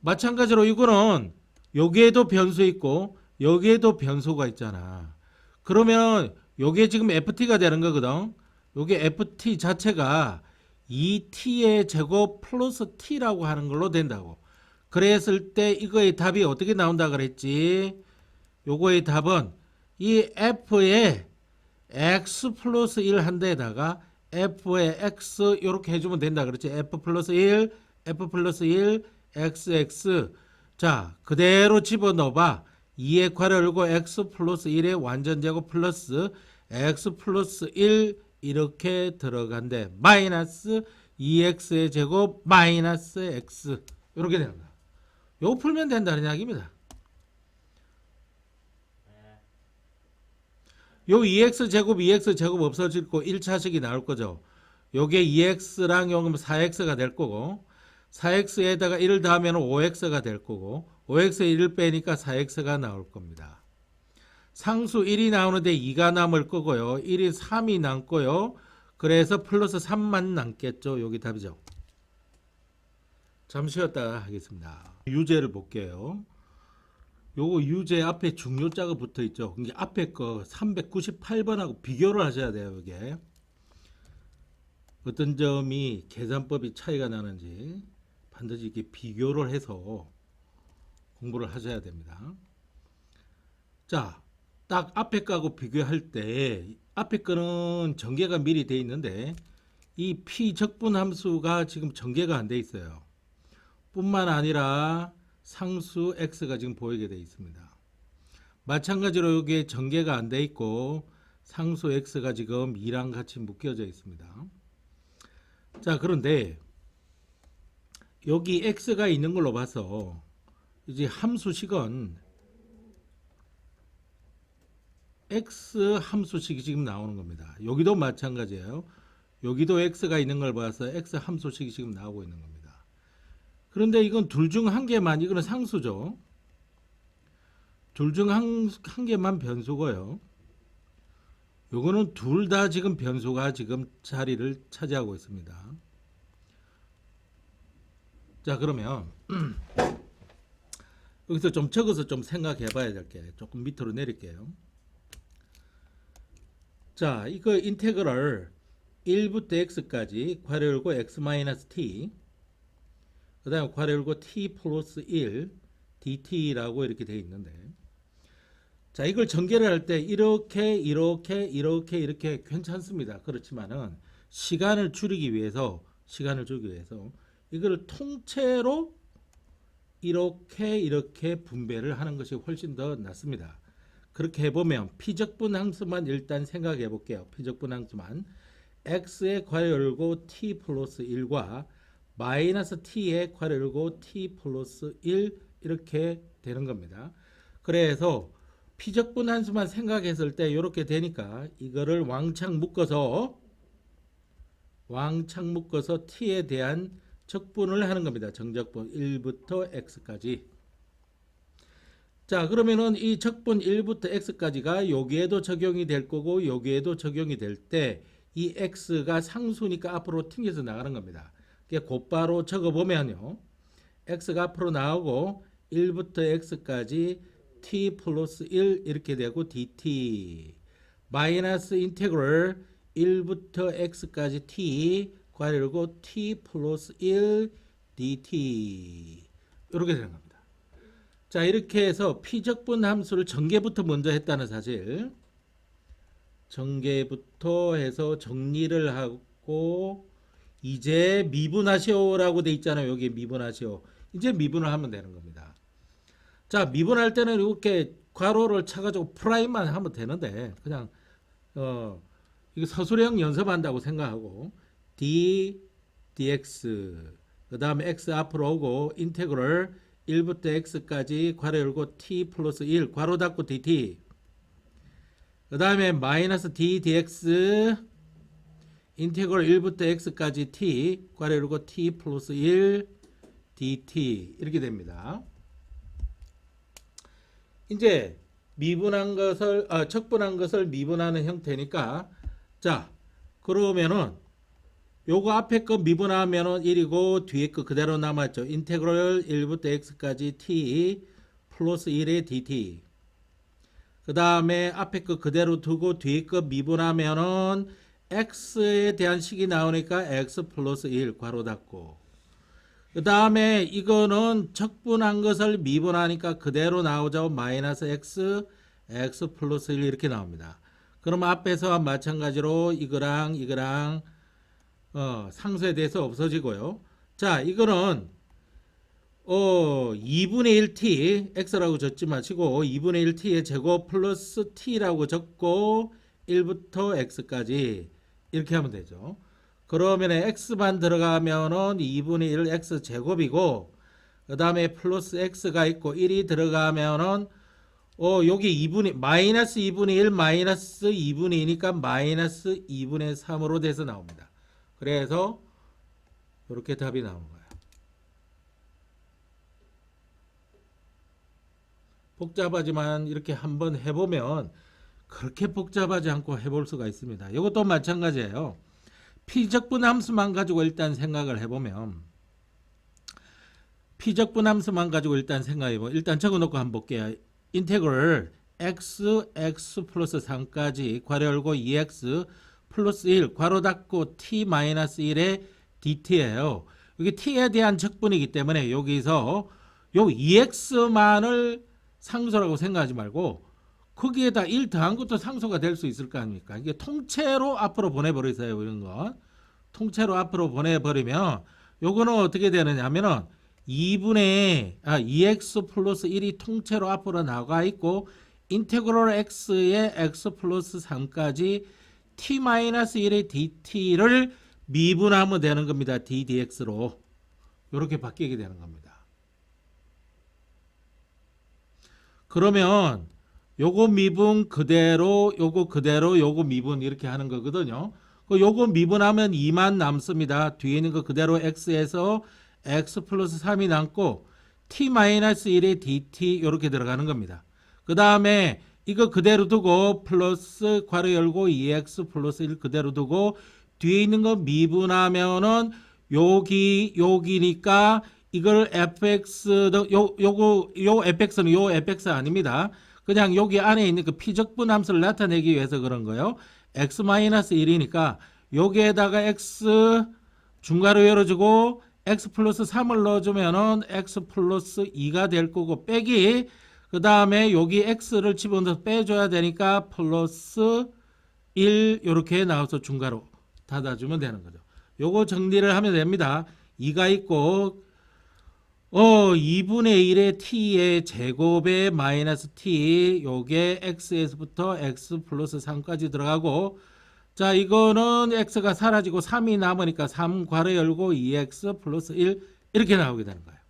마찬가지로 이거는 여기에도 변수 있고 여기에도 변수가 있잖아. 그러면 여기에 지금 ft가 되는 거거든. 여기 ft 자체가 2t의 제곱 플러스 t라고 하는 걸로 된다고. 그랬을 때 이거의 답이 어떻게 나온다 그랬지? 요거의 답은 이 f에 x 플러스 1 한 데다가 f에 x 이렇게 해주면 된다 그랬지? f 플러스 1 xx. 자, 그대로 집어넣어봐. 2의 괄호 열고 x 플러스 1의 완전제곱 플러스 x 플러스 1 이렇게 들어간대. 마이너스 2x의 제곱 마이너스 x 이렇게 되는 거야. 요거 풀면 된다는 이야기입니다. 요 2x 제곱 없어지고 1차식이 나올 거죠. 요게 2x랑 요금 4x가 될 거고 4x에다가 1을 더하면 5x가 될 거고 5x에 1을 빼니까 4x가 나올 겁니다. 상수 1이 나오는데 2가 남을 거고요. 1이 3이 남고요. 그래서 플러스 3만 남겠죠. 여기 답이죠. 잠시 쉬었다가 하겠습니다. 유제를 볼게요. 요거 유제 앞에 중요자가 붙어 있죠. 이게 앞에 거 398번하고 비교를 하셔야 돼요. 이게 어떤 점이 계산법이 차이가 나는지 반드시 이렇게 비교를 해서 공부를 하셔야 됩니다. 자, 딱 앞에 거하고 비교할 때 앞에 거는 전개가 미리 돼 있는데 이 피적분 함수가 지금 전개가 안 돼 있어요. 뿐만 아니라 상수 x가 지금 보이게 돼 있습니다. 마찬가지로 여기에 전개가 안 돼 있고 상수 x가 지금 2랑 같이 묶여져 있습니다. 자, 그런데 여기 x가 있는 걸로 봐서 이제 함수식은 x 함수식이 지금 나오는 겁니다. 여기도 마찬가지예요. 여기도 x가 있는 걸 봐서 x 함수식이 지금 나오고 있는 겁니다. 그런데 이건 둘 중 한 개만, 이거는 상수죠. 둘 중 한 개만 변수고요. 요거는 둘 다 지금 변수가 지금 자리를 차지하고 있습니다. 자, 그러면 여기서 좀 적어서 좀 생각해 봐야 될 게 조금 밑으로 내릴게요. 자, 이거 인테그럴 1부터 x까지 괄호 열고 x-t 그 다음에 괄호 열고 t 플러스 1 dt라고 이렇게 되어 있는데, 자, 이걸 전개를 할 때 이렇게 괜찮습니다. 그렇지만은 시간을 줄이기 위해서 이거를 통째로 이렇게 분배를 하는 것이 훨씬 더 낫습니다. 그렇게 해보면 피적분 함수만 일단 생각해 볼게요. 피적분 함수만 x의 괄호 열고 t 플러스 1과 마이너스 t의 괄호 열고 t 플러스 1 이렇게 되는 겁니다. 그래서 피적분 함수만 생각했을 때 이렇게 되니까 이거를 왕창 묶어서 t에 대한 적분을 하는 겁니다. 정적분 1부터 x까지. 자, 그러면은 이 적분 1부터 x까지가 여기에도 적용이 될 거고 여기에도 적용이 될 때 이 x가 상수니까 앞으로 튕겨서 나가는 겁니다. 곧바로 적어보면요, x가 앞으로 나오고 1부터 x까지 t 플러스 1 이렇게 되고 dt 마이너스 인테그럴 1부터 x까지 t 괄호 열고 t 플러스 1 dt 이렇게 되는 겁니다. 자, 이렇게 해서 피적분 함수를 전개부터 먼저 했다는 사실, 전개부터 해서 정리를 하고 이제 미분하시오라고 돼 있잖아요. 여기 미분하시오. 이제 미분을 하면 되는 겁니다. 자, 미분할 때는 이렇게 괄호를 쳐가지고 프라임만 하면 되는데 그냥 이거 서술형 연습한다고 생각하고 dx 그 다음에 x 앞으로 오고 인테그럴 1부터 x까지 괄호 열고 t 플러스 1 괄호 닫고 dt 그 다음에 마이너스 d dx 인테그럴 1부터 x까지 t 괄호 열고 t 플러스 1 dt 이렇게 됩니다. 이제 미분한 것을 적분한 것을 미분하는 형태니까, 자, 그러면은 요거 앞에 거 미분하면은 1이고 뒤에 거 그대로 남았죠. 인테그럴 1부터 x까지 t 플러스 1의 dt. 그 다음에 앞에 거 그대로 두고 뒤에 거 미분하면은 x에 대한 식이 나오니까 x 플러스 1 괄호 닫고. 그 다음에 이거는 적분한 것을 미분하니까 그대로 나오죠. 마이너스 x 플러스 1 이렇게 나옵니다. 그럼 앞에서와 마찬가지로 이거랑 상수에 대해서 없어지고요. 자, 이거는 2분의 1t x라고 적지 마시고 2분의 1t의 제곱 플러스 t라고 적고 1부터 x까지 이렇게 하면 되죠. 그러면 x만 들어가면은 2분의 1 x 제곱이고 그 다음에 플러스 x가 있고 1이 들어가면은 여기 2분의 마이너스 2분의 1 마이너스 2분의 2니까 마이너스 2분의 3으로 돼서 나옵니다. 그래서 이렇게 답이 나오는 거예요. 복잡하지만 이렇게 한번 해보면 그렇게 복잡하지 않고 해볼 수가 있습니다. 이것도 마찬가지예요. 피적분 함수만 가지고 일단 생각을 해보면 일단 적어놓고 한번 볼게요. 인테그럴 x 플러스 3까지 괄호 열고 2x 플러스 1 괄호 닫고 t 마이너스 1의 dt예요. 여기 t에 대한 적분이기 때문에 여기서 요 2x만을 상수라고 생각하지 말고 거기에다 1 더한 것도 상수가 될 수 있을 거 아닙니까? 이게 통째로 앞으로 보내버리세요. 이런 거 통째로 앞으로 보내버리면 요거는 어떻게 되느냐 하면은 2x 플러스 1이 통째로 앞으로 나가 있고 인테그럴 x의 x 플러스 3까지 t-1의 dt를 미분하면 되는 겁니다. ddx로 이렇게 바뀌게 되는 겁니다. 그러면 요거 미분 그대로 요거 미분 이렇게 하는 거거든요. 요거 미분하면 2만 남습니다. 뒤에 있는 거 그대로 x에서 x 플러스 3이 남고 t-1의 dt 이렇게 들어가는 겁니다. 그 다음에 이거 그대로 두고 플러스 괄호 열고 2x 플러스 1 그대로 두고 뒤에 있는 거 미분하면은 여기니까 이걸 fx 요 fx는 요 fx 아닙니다. 그냥 여기 안에 있는 그 피적분 함수를 나타내기 위해서 그런 거예요. x-1이니까 여기에다가 x 중괄호 열어주고 x 플러스 3을 넣어주면은 x 플러스 2가 될 거고 빼기 그 다음에 여기 x를 집어넣어서 빼줘야 되니까 플러스 1 이렇게 나와서 중괄호 닫아주면 되는 거죠. 요거 정리를 하면 됩니다. 2가 있고 2분의 1의 t의 제곱에 마이너스 t 요게 x에서부터 x 플러스 3까지 들어가고 자 이거는 x가 사라지고 3이 남으니까 3 괄호 열고 2x 플러스 1 이렇게 나오게 되는 거예요.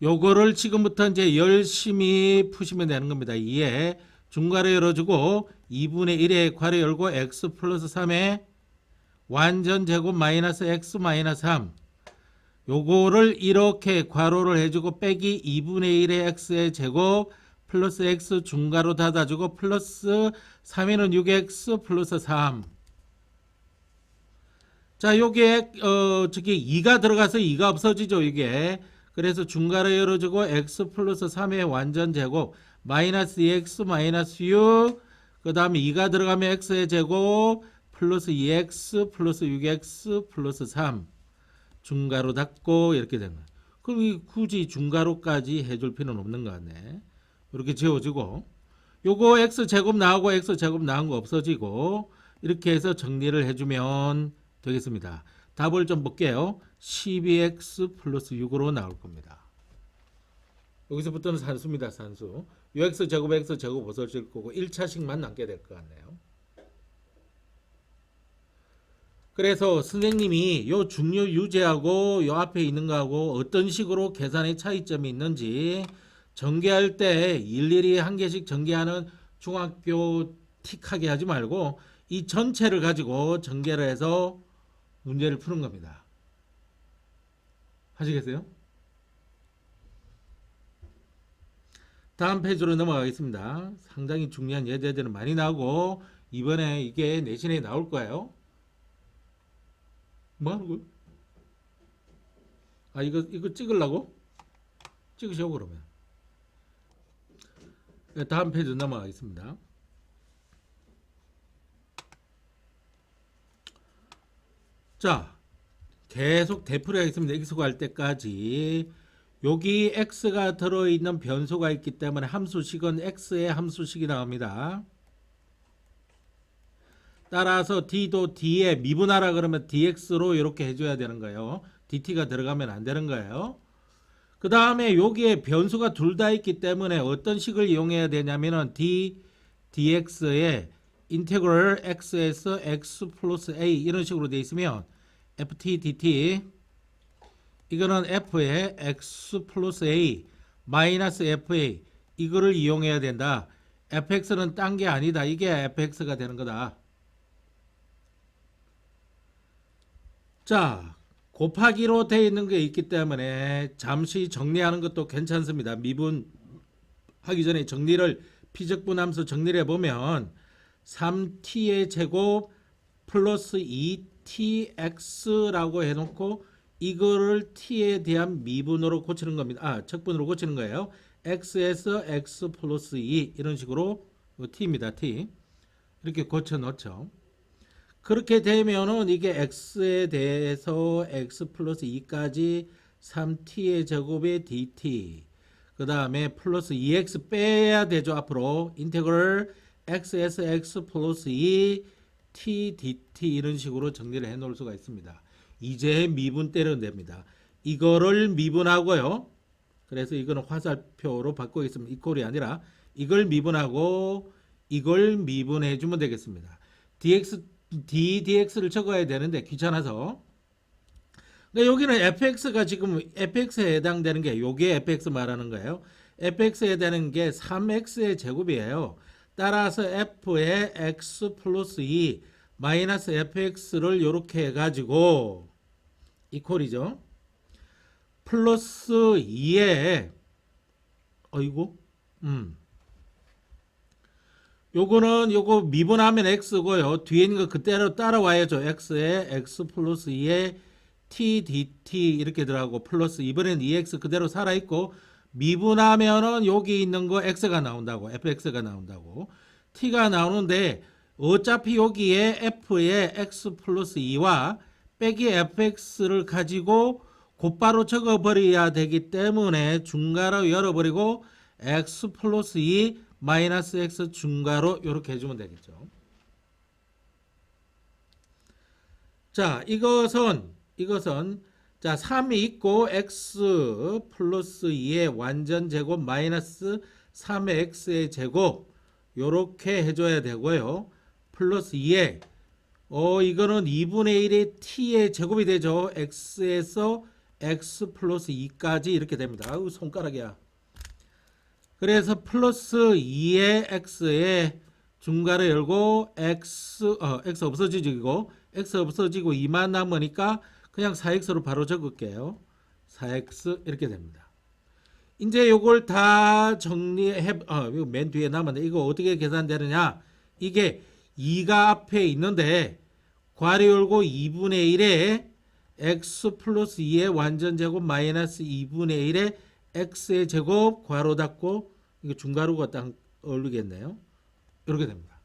요거를 지금부터 이제 열심히 푸시면 되는 겁니다. 2에 중괄호 열어주고 2분의 1에 괄호 열고 x 플러스 3에 완전 제곱 마이너스 x 마이너스 3 요거를 이렇게 괄호를 해주고 빼기 2분의 1의 x의 제곱 플러스 x 중괄호 닫아주고 플러스 3에는 6x 플러스 3 자 요게 저기 2가 들어가서 2가 없어지죠 이게 그래서 중괄호 열어주고 x 플러스 3의 완전 제곱 마이너스 2x 마이너스 6 그 다음에 2가 들어가면 x의 제곱 플러스 2x 플러스 6x 플러스 3 중괄호 닫고 이렇게 되는 거예요. 그럼 굳이 중괄호까지 해줄 필요는 없는 것 같네. 이렇게 지워지고 요거 x제곱 나오고 x제곱 나온 거 없어지고 이렇게 해서 정리를 해주면 되겠습니다. 답을 좀 볼게요. 12x 플러스 6으로 나올 겁니다. 여기서부터는 산수입니다. 산수. 요 x제곱 x제곱 없어질 거고 1차식만 남게 될 것 같네요. 그래서 선생님이 요 중요 유제하고 요 앞에 있는 거하고 어떤 식으로 계산의 차이점이 있는지 전개할 때 일일이 한 개씩 전개하는 중학교 틱하게 하지 말고 이 전체를 가지고 전개를 해서 문제를 푸는 겁니다. 하시겠어요? 다음 페이지로 넘어가겠습니다. 상당히 중요한 예제들은 많이 나오고 이번에 이게 내신에 나올 거예요. 뭐 하는 거야? 아 이거 찍으려고? 찍으시오 그러면. 네, 다음 페이지 넘어가겠습니다. 자 계속 되풀이하겠습니다. 익숙할 때까지 여기 x가 들어있는 변수가 있기 때문에 함수식은 x의 함수식이 나옵니다. 따라서 d도 d에 미분하라 그러면 dx로 이렇게 해줘야 되는 거예요. dt가 들어가면 안 되는 거예요. 그 다음에 여기에 변수가 둘 다 있기 때문에 어떤 식을 이용해야 되냐면은 dx에 인테그럴 x에서 x 플러스 a 이런 식으로 돼 있으면 ft dt 이거는 f에 x 플러스 a 마이너스 fa 이거를 이용해야 된다. fx는 딴 게 아니다. 이게 fx가 되는 거다. 자 곱하기로 되어 있는 게 있기 때문에 잠시 정리하는 것도 괜찮습니다. 미분하기 전에 정리를 피적분함수 정리를 해보면 3t의 제곱 플러스 2tx라고 해놓고 이거를 t에 대한 미분으로 고치는 겁니다. 적분으로 고치는 거예요. x에서 x 플러스 2 이런 식으로 t입니다. t 이렇게 고쳐 넣죠. 그렇게 되면은 이게 x에 대해서 x 플러스 2까지 3t의 제곱에 dt 그 다음에 플러스 2x 빼야 되죠. 앞으로 인테그럴 x에서 x 플러스 2 t dt 이런 식으로 정리를 해 놓을 수가 있습니다. 이제 미분 때려도 됩니다. 이거를 미분하고요. 그래서 이거는 화살표로 바꾸겠습니다. 이꼴이 아니라 이걸 미분하고 이걸 미분해 주면 되겠습니다. dx를 적어야 되는데 귀찮아서. 근데 여기는 fx가 지금 fx에 해당되는 게 요게 fx 말하는 거예요. fx에 해당되는 게 3x의 제곱이에요. 따라서 f의 x 플러스 2 마이너스 fx를 이렇게 해가지고 이퀄이죠. 플러스 2에 어이구 요거는 요거 미분하면 x고요. 뒤에 있는 거 그대로 따라와야죠. x에 x 플러스 2에 t dt 이렇게 들어가고 플러스 이번엔 2x 그대로 살아있고 미분하면은 여기 있는 거 x가 나온다고 fx가 나온다고 t가 나오는데 어차피 여기에 f에 x 플러스 2와 빼기 fx를 가지고 곧바로 적어버려야 되기 때문에 중괄호 열어버리고 x 플러스 2 마이너스 x 중괄호 이렇게 해주면 되겠죠. 자, 이것은 자 3이 있고 x 플러스 2의 완전 제곱 마이너스 3의 x의 제곱 요렇게 해줘야 되고요. 플러스 2에 이거는 2분의 1의 t의 제곱이 되죠. x에서 x 플러스 2까지 이렇게 됩니다. 아우 손가락이야. 그래서 플러스 2의 x에 중괄호 열고 x 없어지고 x 없어지고 2만 남으니까 그냥 4x로 바로 적을게요. 4x 이렇게 됩니다. 이제 요걸 다 정리해 맨 뒤에 남았는데 이거 어떻게 계산되느냐? 이게 2가 앞에 있는데 괄호 열고 2분의 1에 x 플러스 2의 완전 제곱 마이너스 2분의 1에 x의 제곱 괄호 닫고 이게 중괄호가 딱 어울리겠네요. 이렇게 됩니다.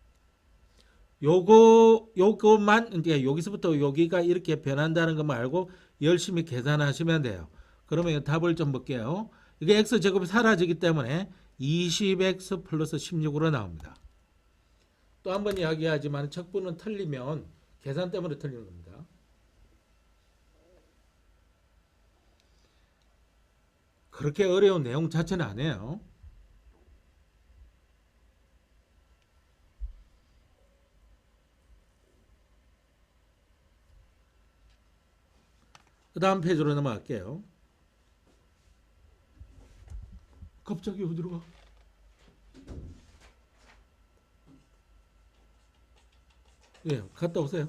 요것만 이제 여기서부터 여기가 이렇게 변한다는 것만 알고 열심히 계산하시면 돼요. 그러면 답을 좀 볼게요. 이게 x 제곱이 사라지기 때문에 20x 플러스 16으로 나옵니다. 또 한 번 이야기하지만 척부는 틀리면 계산 때문에 틀리는 겁니다. 그렇게 어려운 내용 자체는 아니에요. 그 다음 페이지로 넘어갈게요. 갑자기 어디로 가? 예, 갔다 오세요.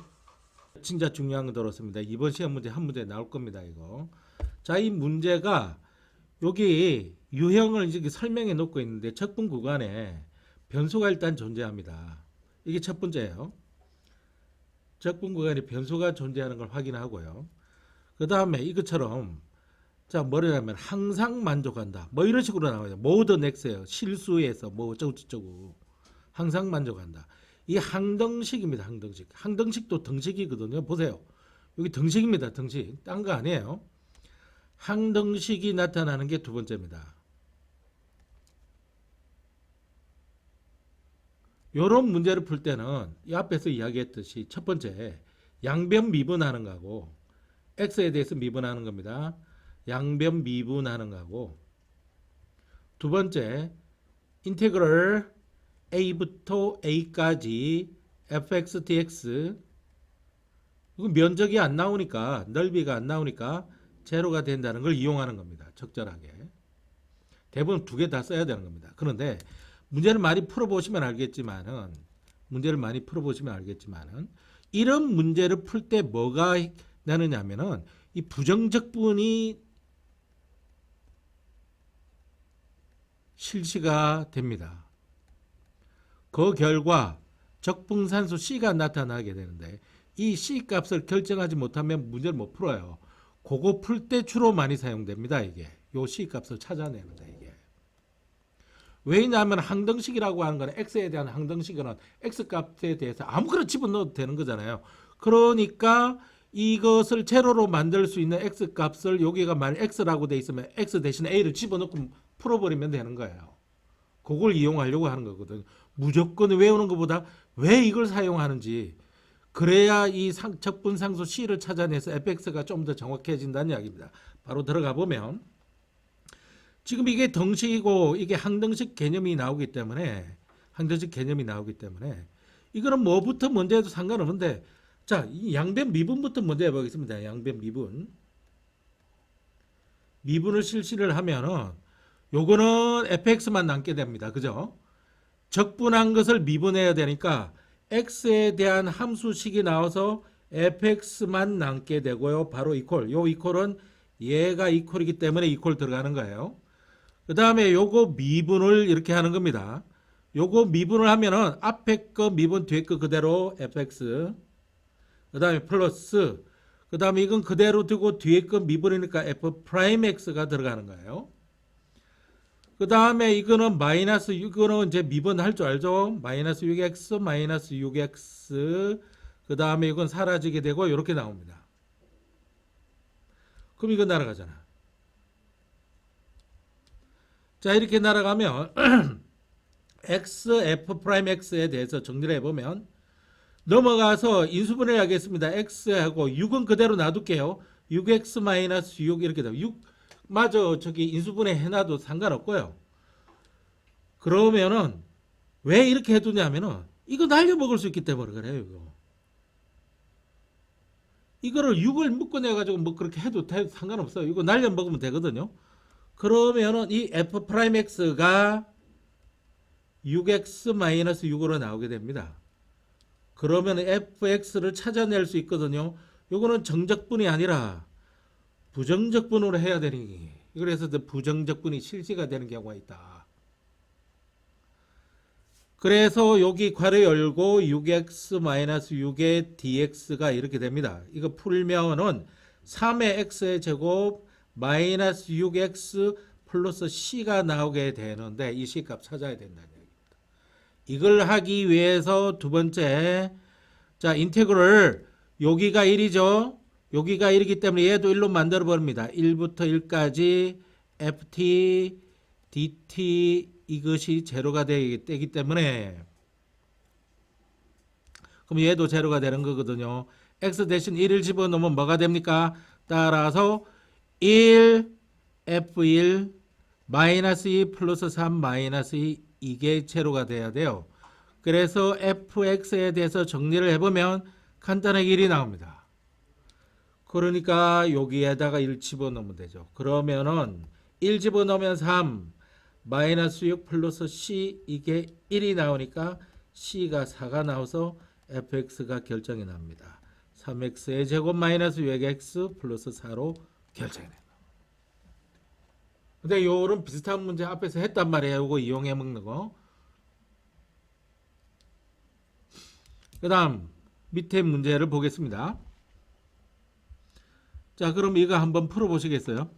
진짜 중요한 거 들었습니다. 이번 시험 문제 한 문제 나올 겁니다. 이거. 자, 이 문제가 여기 유형을 이제 설명해 놓고 있는데 척분 구간에 변수가 일단 존재합니다. 이게 첫 번째예요. 척분 구간에 변수가 존재하는 걸 확인하고요. 그 다음에 이것처럼 자 뭐냐면 항상 만족한다. 뭐 이런 식으로 나와요. 모든 x예요. 실수에서 뭐 어쩌고저쩌고 항상 만족한다. 이 항등식입니다. 항등식. 항등식도 등식이거든요. 보세요. 여기 등식입니다. 등식. 딴 거 아니에요. 항등식이 나타나는 게 두 번째입니다. 이런 문제를 풀 때는 이 앞에서 이야기했듯이 첫 번째 양변 미분하는 거고 x에 대해서 미분하는 겁니다. 양변 미분하는 거고 두 번째 인테그럴 a부터 a까지 fx dx 이거 면적이 안 나오니까 넓이가 안 나오니까 제로가 된다는 걸 이용하는 겁니다. 적절하게. 대부분 두 개 다 써야 되는 겁니다. 그런데 문제를 많이 풀어보시면 알겠지만은 이런 문제를 풀 때 뭐가 나느냐면은 이 부정적분이 실시가 됩니다. 그 결과 적분산수 C가 나타나게 되는데 이 C 값을 결정하지 못하면 문제를 못 풀어요. 그거 풀 때 주로 많이 사용됩니다. 이게 요 C 값을 찾아내는데 이게 왜냐하면 항등식이라고 하는 거는 x에 대한 항등식은 x 값에 대해서 아무거나 집어넣어도 되는 거잖아요. 그러니까 이것을 제로로 만들 수 있는 x 값을 여기가 만약 x라고 돼 있으면 x 대신에 a를 집어넣고 풀어버리면 되는 거예요. 그걸 이용하려고 하는 거거든요. 무조건 외우는 것보다 왜 이걸 사용하는지 그래야 이 적분상수 C를 찾아내서 fx가 좀 더 정확해진다는 이야기입니다. 바로 들어가 보면 지금 이게 등식이고 이게 항등식 개념이 나오기 때문에 이거는 뭐부터 먼저 해도 상관없는데 자, 이 양변 미분부터 먼저 해보겠습니다. 양변 미분을 실시를 하면은 요거는 fx만 남게 됩니다. 그죠? 적분한 것을 미분해야 되니까 x에 대한 함수식이 나와서 fx만 남게 되고요. 바로 이퀄. 요 이퀄은 얘가 이퀄이기 때문에 이퀄 들어가는 거예요. 그 다음에 요거 미분을 이렇게 하는 겁니다. 요거 미분을 하면은 앞에 거 미분 뒤에 거 그대로 fx, 그 다음에 플러스, 그 다음에 이건 그대로 두고 뒤에 거 미분이니까 f 프라임 x가 들어가는 거예요. 그 다음에 이거는 마이너스, 이거는 이제 미분할 줄 알죠? 마이너스 6x, 마이너스 6x, 그 다음에 이건 사라지게 되고 이렇게 나옵니다. 그럼 이거 날아가잖아. 자, 이렇게 날아가면 x, f 프라임 x에 대해서 정리를 해보면 넘어가서 인수분해 하겠습니다. x하고 6은 그대로 놔둘게요. 6x 마이너스 6 이렇게 되면 6 마저 저기 인수분해 해놔도 상관없고요. 그러면은 왜 이렇게 해두냐면은 이거 날려 먹을 수 있기 때문에 그래요. 이거를 6을 묶어내가지고 뭐 그렇게 해도 상관없어요. 이거 날려 먹으면 되거든요. 그러면은 이 f 프라임 x가 6x 마이너스 6으로 나오게 됩니다. 그러면 fx를 찾아낼 수 있거든요. 요거는 정적분이 아니라 부정적분으로 해야 되니, 그래서 부정적분이 실시가 되는 경우가 있다. 그래서 여기 괄호 열고 6x 마이너스 6의 dx가 이렇게 됩니다. 이거 풀면은 3의 x의 제곱 마이너스 6x 플러스 c가 나오게 되는데 이 c값 찾아야 된다는 얘기입니다. 이걸 하기 위해서 두 번째, 자, 인테그럴 여기가 1이죠. 여기가 1이기 때문에 얘도 1로 만들어 버립니다. 1부터 1까지 ft dt 이것이 제로가 되기 때문에, 그럼 얘도 제로가 되는 거거든요. x 대신 1을 집어넣으면 뭐가 됩니까? 따라서 1 f1 마이너스 2 플러스 3 마이너스 2 이게 제로가 돼야 돼요. 그래서 fx에 대해서 정리를 해보면 간단하게 1이 나옵니다. 그러니까 여기에다가 1 집어넣으면 되죠. 그러면은 1 집어넣으면 3 마이너스 6 플러스 c 이게 1이 나오니까 c가 4가 나와서 fx가 결정이 납니다. 3x의 제곱 마이너스 6x 플러스 4로 결정이 됩니다. 근데 요런 비슷한 문제 앞에서 했단 말이에요. 요거 이용해 먹는 거. 그 다음 밑에 문제를 보겠습니다. 자, 그럼 이거 한번 풀어보시겠어요?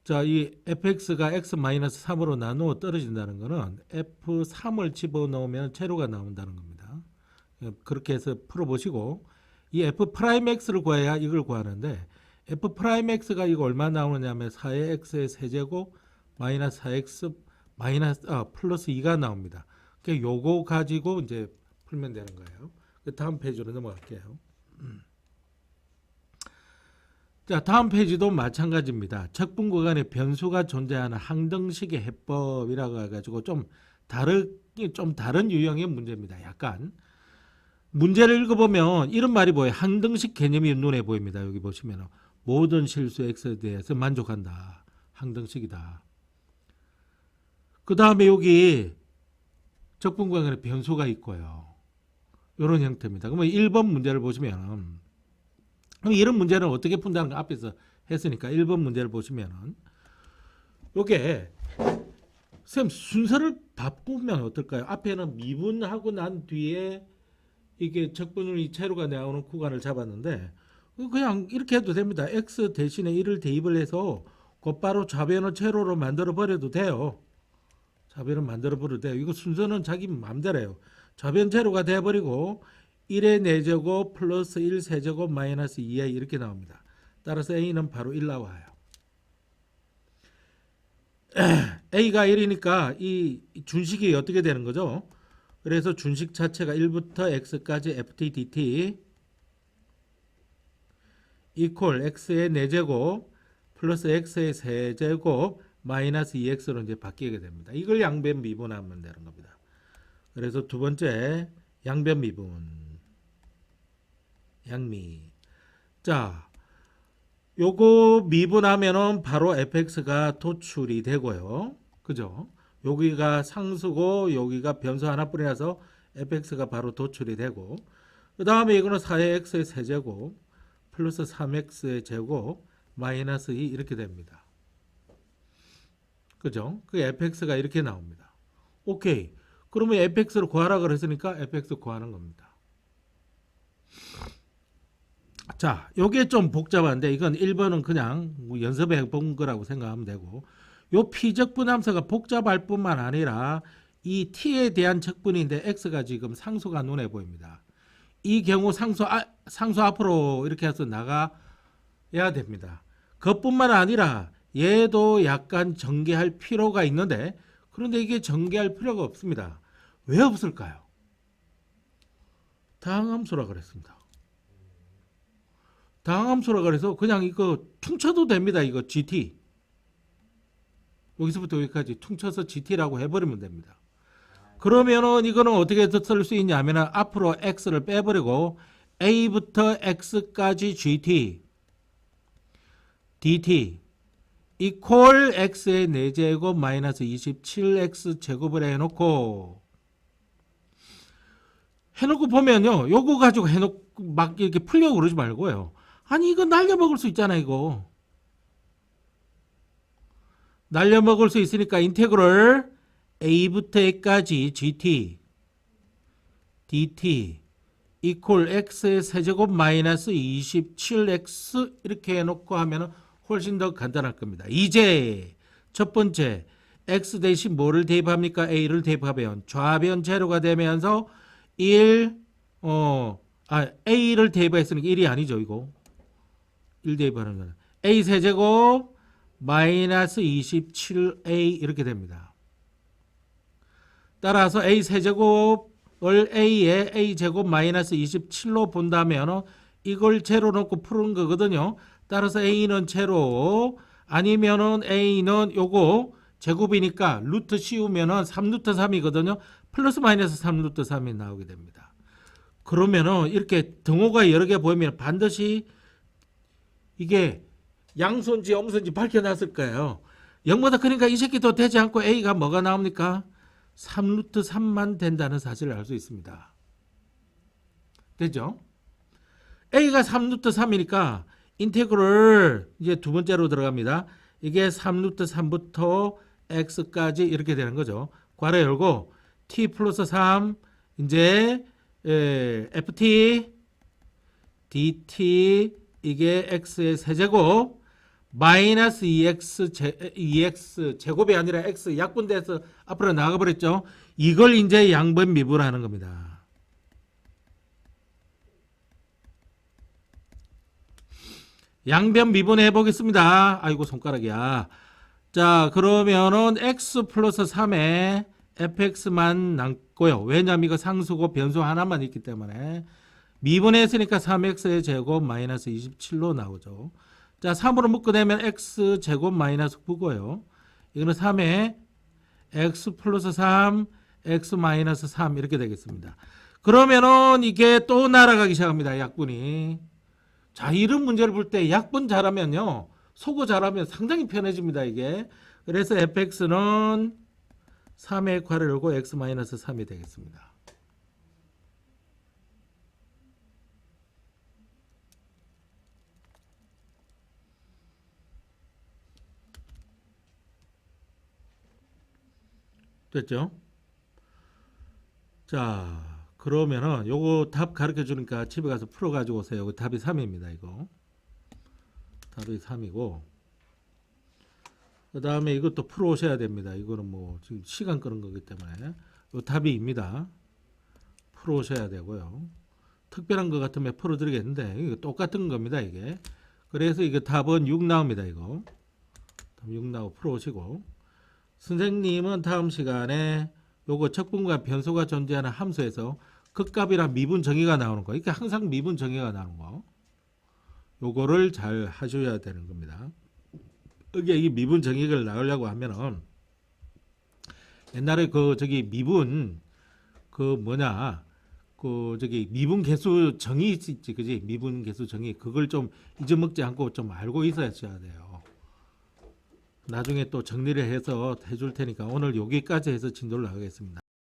자, 이 fx가 x-3으로 나누어 떨어진다는 것은 f3을 집어넣으면 제로가 나온다는 겁니다. 그렇게 해서 풀어보시고, 이 f'(x'를 구해야 이걸 구하는데, f'(x'가 이거 얼마 나오느냐면 4의 x의 세제곱 마이너스 4x 플러스 2가 나옵니다. 그러니까 요거 가지고 이제 풀면 되는 거예요. 다음 페이지로 넘어갈게요. 자, 다음 페이지도 마찬가지입니다. 적분 구간에 변수가 존재하는 항등식의 해법이라고 해가지고 좀 다른 유형의 문제입니다. 약간 문제를 읽어보면 이런 말이 보여요. 항등식 개념이 눈에 보입니다. 여기 보시면 모든 실수 x에 대해서 만족한다. 항등식이다. 그 다음에 여기 적분 구간에 변수가 있고요. 이런 형태입니다. 그러면 1번 문제를 보시면, 그럼 이런 문제는 어떻게 푼다는 거 앞에서 했으니까 1번 문제를 보시면은 요게 쌤 순서를 바꾸면 어떨까요? 앞에는 미분하고 난 뒤에 이게 적분이 제로가 나오는 구간을 잡았는데 그냥 이렇게 해도 됩니다. x 대신에 1을 대입을 해서 곧바로 좌변을 제로로 만들어 버려도 돼요. 좌변을 만들어 버려도 돼요. 이거 순서는 자기 마음대로예요. 좌변 제로가 돼버리고 1의 4제곱 플러스 1 세제곱 마이너스 2a 이렇게 나옵니다. 따라서 a는 바로 1 나와요. a가 1이니까 이 준식이 어떻게 되는 거죠? 그래서 준식 자체가 1부터 x까지 ft dt 이퀄 x의 4제곱 플러스 x의 세제곱 마이너스 2x로 이제 바뀌게 됩니다. 이걸 양변 미분하면 되는 겁니다. 그래서 두 번째 양변 미분. 양미. 자, 요거 미분하면은 바로 fx가 도출이 되고요. 그죠? 여기가 상수고 여기가 변수 하나뿐이라서 fx가 바로 도출이 되고, 그 다음에 이거는 4x의 세제곱 플러스 3x의 제곱 마이너스 2 이렇게 됩니다. 그죠? 그 fx가 이렇게 나옵니다. 오케이. 그러면 fx를 구하라 그랬으니까 fx 구하는 겁니다. 자, 요게 좀 복잡한데 이건 1번은 그냥 연습해 본 거라고 생각하면 되고, 요 피적분함수가 복잡할 뿐만 아니라 이 t에 대한 적분인데 x가 지금 상수가 눈에 보입니다. 이 경우 상수 앞으로 이렇게 해서 나가야 됩니다. 그것뿐만 아니라 얘도 약간 전개할 필요가 있는데, 그런데 이게 전개할 필요가 없습니다. 왜 없을까요? 다항함수라 그랬습니다. 다항함수라 그래서 그냥 이거 퉁쳐도 됩니다. 이거 GT. 여기서부터 여기까지 퉁쳐서 GT라고 해버리면 됩니다. 그러면은 이거는 어떻게 쓸 수 있냐면 앞으로 X를 빼버리고 A부터 X까지 GT DT 이퀄 X의 4제곱 마이너스 27X 제곱을 해놓고 보면요. 요거 가지고 해놓고 막 이렇게 풀려고 그러지 말고요. 아니 이거 날려먹을 수 있잖아. 이거 날려먹을 수 있으니까 인테그럴 A부터 A까지 GT DT 이퀄 X의 세제곱 마이너스 27X 이렇게 해놓고 하면 훨씬 더 간단할 겁니다. 이제 첫 번째 X 대신 뭐를 대입합니까? A를 대입하면 좌변 제로가 되면서 A를 대입했으니까 1이 아니죠. 이거 1 대입하는 거는 A 세제곱 마이너스 27A 이렇게 됩니다. 따라서 A 세제곱을 A에 A 제곱 마이너스 27로 본다면 이걸 제로 놓고 푸는 거거든요. 따라서 A는 제로 아니면은 A는 요거 제곱이니까 루트 씌우면은 3루트 3이거든요. 플러스 마이너스 3루트 3이 나오게 됩니다. 그러면은 이렇게 등호가 여러 개 보이면 반드시 이게 양수인지 엄수인지 밝혀놨을 거예요. 0보다 크니까 이 새끼도 되지 않고 A가 뭐가 나옵니까? 3루트 3만 된다는 사실을 알 수 있습니다. 되죠? A가 3루트 3이니까 인테그럴 이제 두 번째로 들어갑니다. 이게 3루트 3부터 x까지 이렇게 되는 거죠. 괄호 열고 t 플러스 3 이제 ft dt 이게 x의 세제곱 마이너스 2x 제곱이 아니라 x 약분돼서 앞으로 나가 버렸죠. 이걸 이제 양변 미분하는 겁니다. 양변 미분해 보겠습니다. 아이고 손가락이야. 자 그러면은 x 플러스 3에 fx만 남고요. 왜냐면 이거 상수고 변수 하나만 있기 때문에 미분했으니까 3x의 제곱 마이너스 27로 나오죠. 자 3으로 묶어내면 x 제곱 마이너스 9고요. 이거는 3에 x 플러스 3 x 마이너스 3 이렇게 되겠습니다. 그러면은 이게 또 날아가기 시작합니다. 약분이. 자 이런 문제를 볼 때 약분 잘하면요. 소거 잘하면 상당히 편해집니다. 이게. 그래서 fx는 3의 괄호를 열고 x 마이너스 3이 되겠습니다. 됐죠? 자 그러면은 요거 답 가르쳐 주니까 집에 가서 풀어 가지고 오세요. 요거 답이 3입니다. 이거 답이 3이고 그 다음에 이것도 풀어 오셔야 됩니다. 이거는 뭐 지금 시간 끄는 거기 때문에 요 답이 2입니다. 풀어 오셔야 되고요. 특별한 거 같으면 풀어 드리겠는데 이거 똑같은 겁니다. 이게 그래서 이거 답은 6 나옵니다. 이거 6 나오고 풀어 오시고 선생님은 다음 시간에 요거 적분과 변수가 존재하는 함수에서 극값이랑 미분 정의가 나오는 거. 이게 항상 미분 정의가 나오는 거. 요거를 잘 하셔야 되는 겁니다. 이게 이 미분 정의를 나오려고 하면은 옛날에 그 저기 미분 그 뭐냐 그 저기 미분 계수 정의 있지 그지? 미분 계수 정의 그걸 좀 잊어먹지 않고 좀 알고 있어야 돼요. 나중에 또 정리를 해서 해줄 테니까 오늘 여기까지 해서 진도를 나가겠습니다.